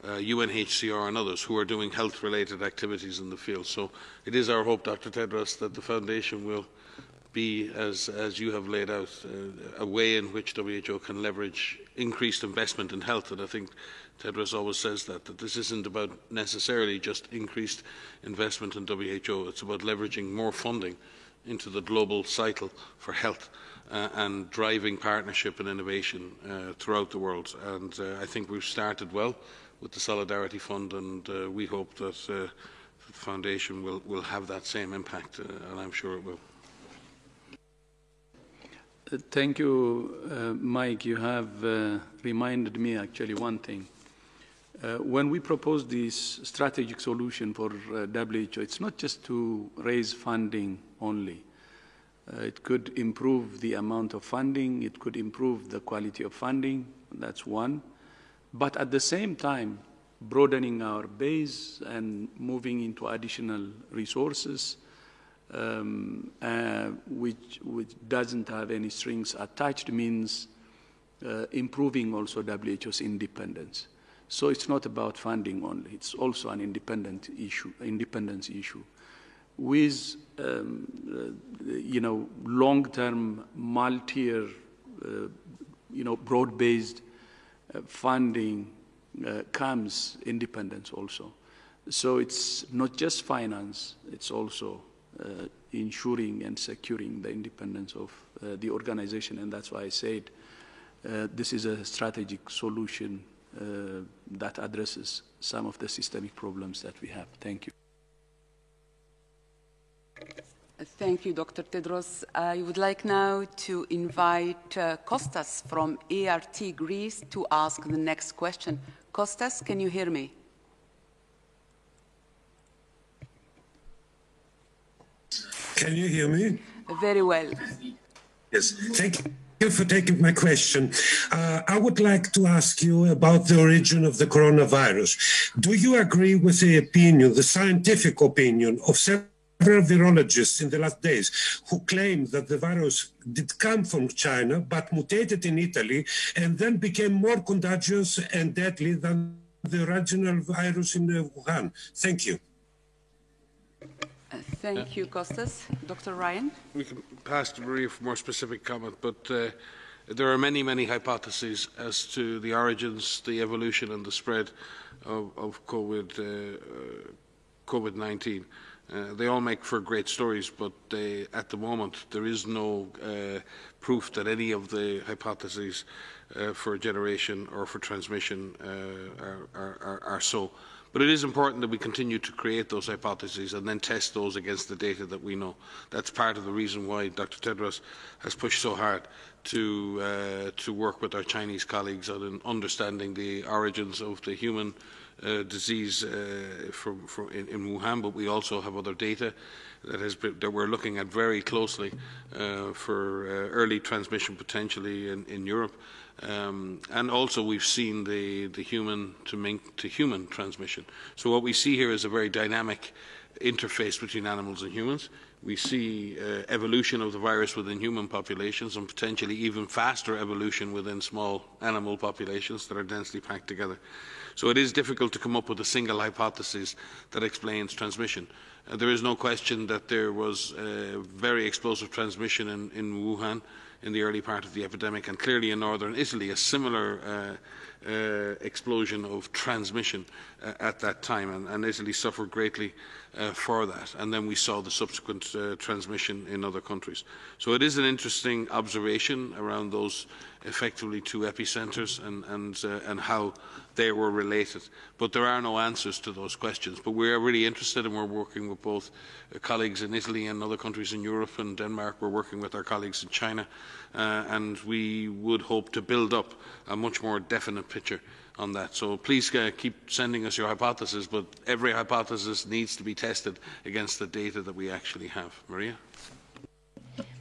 UNHCR and others who are doing health-related activities in the field. So it is our hope, Dr. Tedros, that the Foundation will be, as you have laid out, a way in which WHO can leverage increased investment in health. And I think Tedros always says that this isn't about necessarily just increased investment in WHO. It's about leveraging more funding into the global cycle for health and driving partnership and innovation throughout the world. And I think we've started well with the Solidarity Fund, and we hope that the Foundation will have that same impact, and I'm sure it will. Thank you, Mike. You have reminded me actually one thing. When we proposed this strategic solution for WHO, it's not just to raise funding only. It could improve the amount of funding, it could improve the quality of funding, that's one. But at the same time, broadening our base and moving into additional resources, which doesn't have any strings attached, means improving also WHO's independence. So it's not about funding only; it's also an independence issue. With long-term, multi-year, broad-based funding comes independence also. So it's not just finance; it's also ensuring and securing the independence of the organization, and that's why I said this is a strategic solution that addresses some of the systemic problems that we have. Thank you. Thank you, Dr. Tedros. I would like now to invite Kostas from ART Greece to ask the next question. Kostas, can you hear me? Can you hear me? Very well. Yes, thank you for taking my question. I would like to ask you about the origin of the coronavirus. Do you agree with the opinion, the scientific opinion of several virologists in the last days who claim that the virus did come from China but mutated in Italy and then became more contagious and deadly than the original virus in Wuhan? Thank you. Thank you, Kostas. Dr. Ryan? We can pass to Maria for more specific comment, but there are many, many hypotheses as to the origins, the evolution and the spread of COVID-19. They all make for great stories, but at the moment there is no proof that any of the hypotheses for generation or for transmission are so. But it is important that we continue to create those hypotheses and then test those against the data that we know. That's part of the reason why Dr. Tedros has pushed so hard to work with our Chinese colleagues on understanding the origins of the human disease in Wuhan, but we also have other data that we're looking at very closely for early transmission potentially in Europe. And also we've seen the human to human transmission. So what we see here is a very dynamic interface between animals and humans. We see evolution of the virus within human populations and potentially even faster evolution within small animal populations that are densely packed together. So it is difficult to come up with a single hypothesis that explains transmission. There is no question that there was very explosive transmission in Wuhan in the early part of the epidemic, and clearly in northern Italy a similar explosion of transmission at that time, and Italy suffered greatly for that. And then we saw the subsequent transmission in other countries. So it is an interesting observation around those effectively two epicenters and how they were related. But there are no answers to those questions. But we are really interested, and we're working with both colleagues in Italy and other countries in Europe and Denmark. We're working with our colleagues in China, and we would hope to build up a much more definite picture on that. So please keep sending us your hypothesis, but every hypothesis needs to be tested against the data that we actually have. Maria?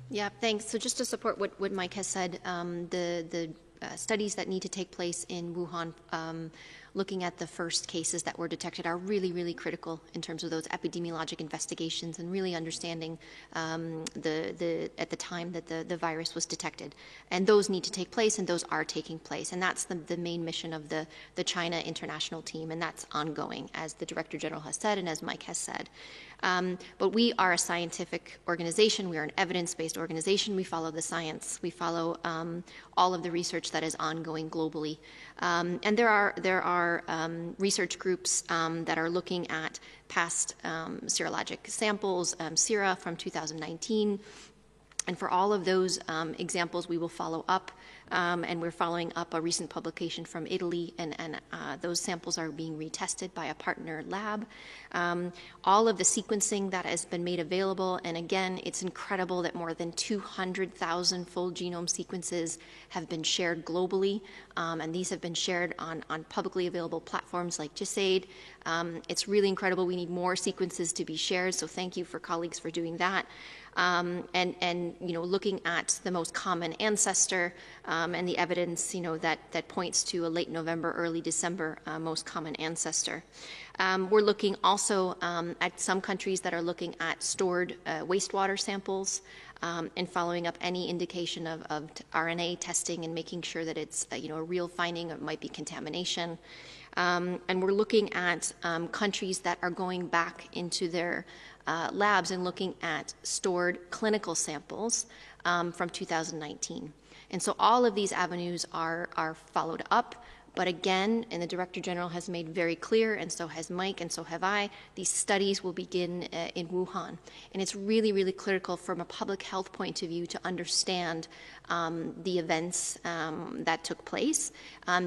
Yeah, thanks. So just to support what Mike has said, the studies that need to take place in Wuhan, looking at the first cases that were detected, are really, really critical in terms of those epidemiologic investigations and really understanding at the time that the virus was detected. And those need to take place, and those are taking place. And that's the main mission of the China international team, and that's ongoing, as the Director General has said and as Mike has said. But we are a scientific organization. We are an evidence-based organization. We follow the science. We follow all of the research that is ongoing globally. And there are research groups that are looking at past serologic samples, sera from 2019. And for all of those examples, we will follow up. And we're following up a recent publication from Italy, and those samples are being retested by a partner lab. All of the sequencing that has been made available, and again, it's incredible that more than 200,000 full genome sequences have been shared globally, and these have been shared on publicly available platforms like GISAID. It's really incredible. We need more sequences to be shared, so thank you for colleagues for doing that. And you know, looking at the most common ancestor and the evidence, you know, that points to a late November, early December most common ancestor. We're looking also at some countries that are looking at stored wastewater samples and following up any indication of RNA testing and making sure that it's you know, a real finding. It might be contamination. And we're looking at countries that are going back into their labs and looking at stored clinical samples from 2019. And so all of these avenues are followed up. But again, and the Director General has made very clear, and so has Mike, and so have I, these studies will begin in Wuhan. And it's really, really critical from a public health point of view to understand the events that took place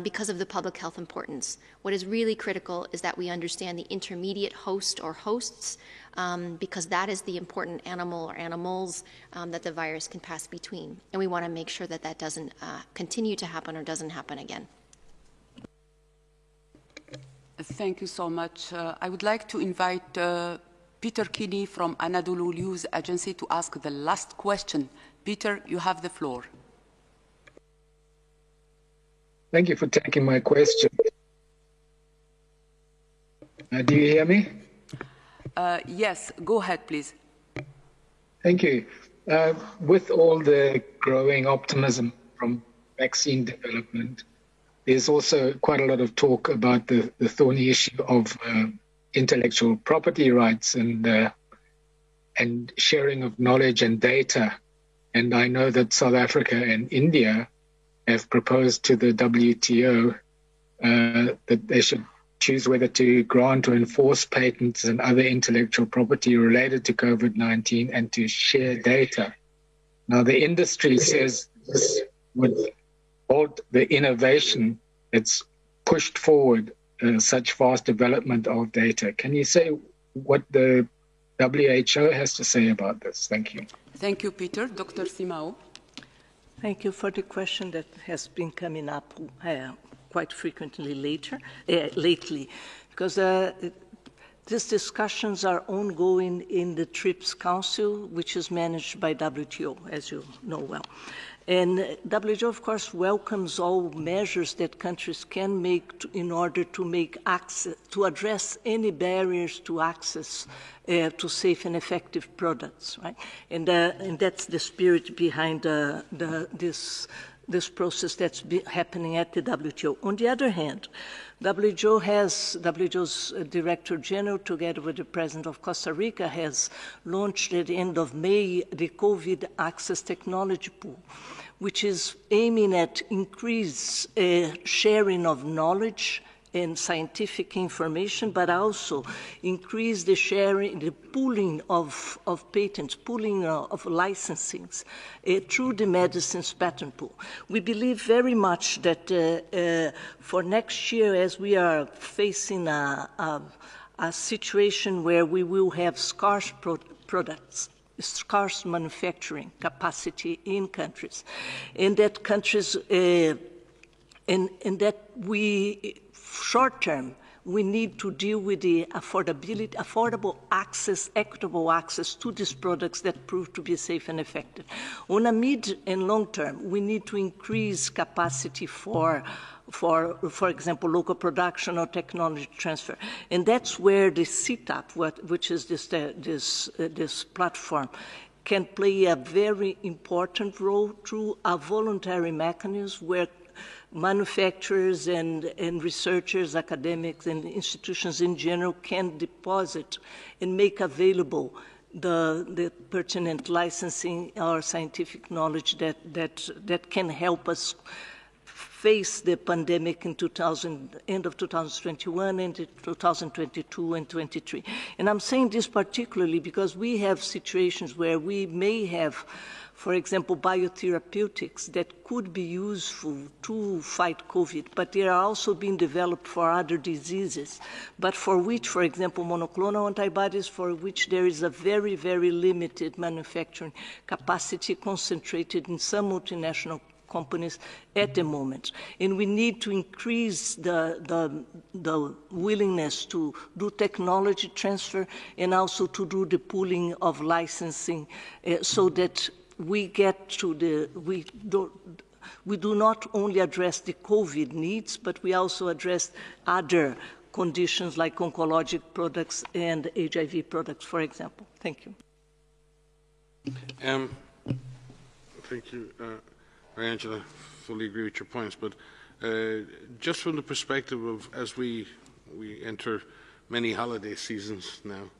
because of the public health importance. What is really critical is that we understand the intermediate host or hosts, because that is the important animal or animals that the virus can pass between. And we want to make sure that that doesn't continue to happen or doesn't happen again. Thank you so much. I would like to invite Peter Kinney from Anadolu News Agency to ask the last question. Peter, you have the floor. Thank you for taking my question. Do you hear me? Yes, go ahead, please. Thank you. With all the growing optimism from vaccine development, there's also quite a lot of talk about the thorny issue of intellectual property rights and sharing of knowledge and data. And I know that South Africa and India have proposed to the WTO that they should choose whether to grant or enforce patents and other intellectual property related to COVID-19 and to share data. Now, the industry says this would halt the innovation that's pushed forward such fast development of data. Can you say what the WHO has to say about this? Thank you. Thank you, Peter. Dr. Simao. Thank you for the question that has been coming up quite frequently lately, because these discussions are ongoing in the TRIPS Council, which is managed by WTO, as you know well. And WHO, of course, welcomes all measures that countries can make in order to make access, to address any barriers to access to safe and effective products, right? And that's the spirit behind this process that's happening at the WTO. On the other hand, WHO's Director General, together with the President of Costa Rica, has launched at the end of May the COVID Access Technology Pool, which is aiming at increased sharing of knowledge and scientific information, but also increase the sharing, the pooling of patents, pooling of licensings through the medicines patent pool. We believe very much that for next year, as we are facing a situation where we will have scarce products, scarce manufacturing capacity in countries, and that countries, and that we, short term, we need to deal with the affordable access, equitable access to these products that prove to be safe and effective. On a mid and long term, we need to increase capacity for example, local production or technology transfer. And that's where the CTAP, which is this platform, can play a very important role through a voluntary mechanism where manufacturers and researchers, academics, and institutions in general can deposit and make available the pertinent licensing or scientific knowledge that can help us face the pandemic in end of 2021 and 2022 and 23. And I'm saying this particularly because we have situations where we may have, for example, biotherapeutics that could be useful to fight COVID, but they are also being developed for other diseases, but for which, for example, monoclonal antibodies, for which there is a very, very limited manufacturing capacity concentrated in some multinational companies at the moment. And we need to increase the willingness to do technology transfer and also to do the pooling of licensing so that we get to we do not only address the COVID needs, but we also address other conditions like oncologic products and HIV products, for example. Thank you. Thank you. Angela, fully agree with your points, but just from the perspective of as we enter many holiday seasons now,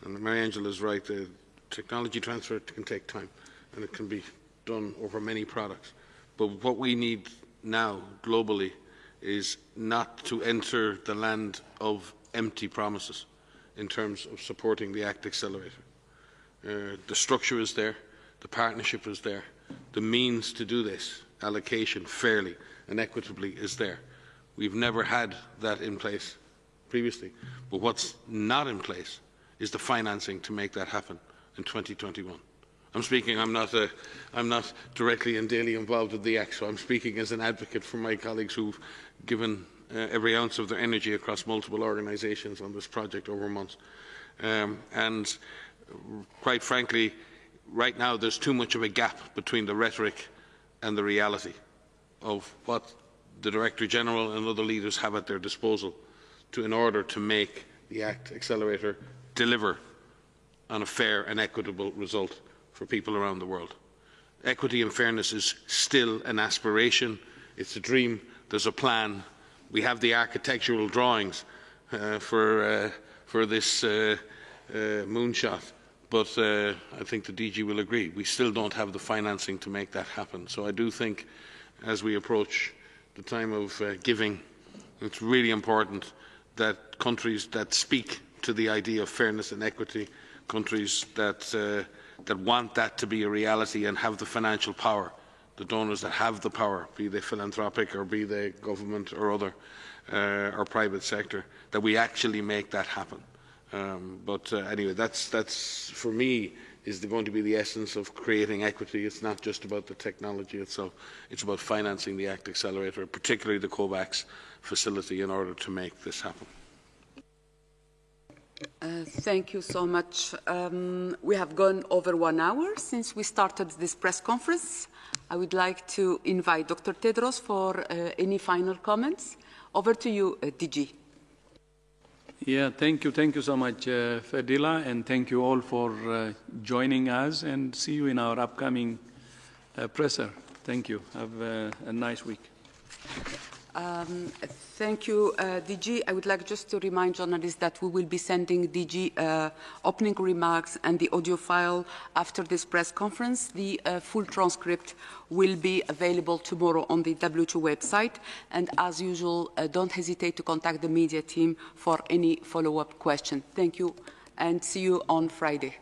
and Mariangela is right, the technology transfer can take time and it can be done over many products. But what we need now globally is not to enter the land of empty promises in terms of supporting the ACT Accelerator. The structure is there, the partnership is there. The means to do this, allocation fairly and equitably, is there. We've never had that in place previously. But what's not in place is the financing to make that happen in 2021. I'm speaking, I'm not directly and daily involved with the ACT, so I'm speaking as an advocate for my colleagues who've given every ounce of their energy across multiple organisations on this project over months. And quite frankly, right now there's too much of a gap between the rhetoric and the reality of what the Director General and other leaders have at their disposal in order to make the ACT Accelerator deliver on a fair and equitable result for people around the world. Equity and fairness is still an aspiration, it's a dream, there's a plan. We have the architectural drawings for this moonshot. But I think the DG will agree, we still don't have the financing to make that happen. So I do think as we approach the time of giving, it's really important that countries that speak to the idea of fairness and equity, countries that want that to be a reality and have the financial power, the donors that have the power, be they philanthropic or be they government or other or private sector, that we actually make that happen. But anyway, that's for me is going to be the essence of creating equity. It's not just about the technology itself, it's about financing the ACT Accelerator, particularly the COVAX facility, in order to make this happen. Thank you so much. We have gone over 1 hour since we started this press conference. I would like to invite Dr. Tedros for any final comments. Over to you, DG. Yeah, thank you so much, Fadila, and thank you all for joining us, and see you in our upcoming presser. Thank you. Have a nice week. Thank you, DG. I would like just to remind journalists that we will be sending DG opening remarks and the audio file after this press conference. The full transcript will be available tomorrow on the WHO website. And as usual, don't hesitate to contact the media team for any follow-up question. Thank you, and see you on Friday.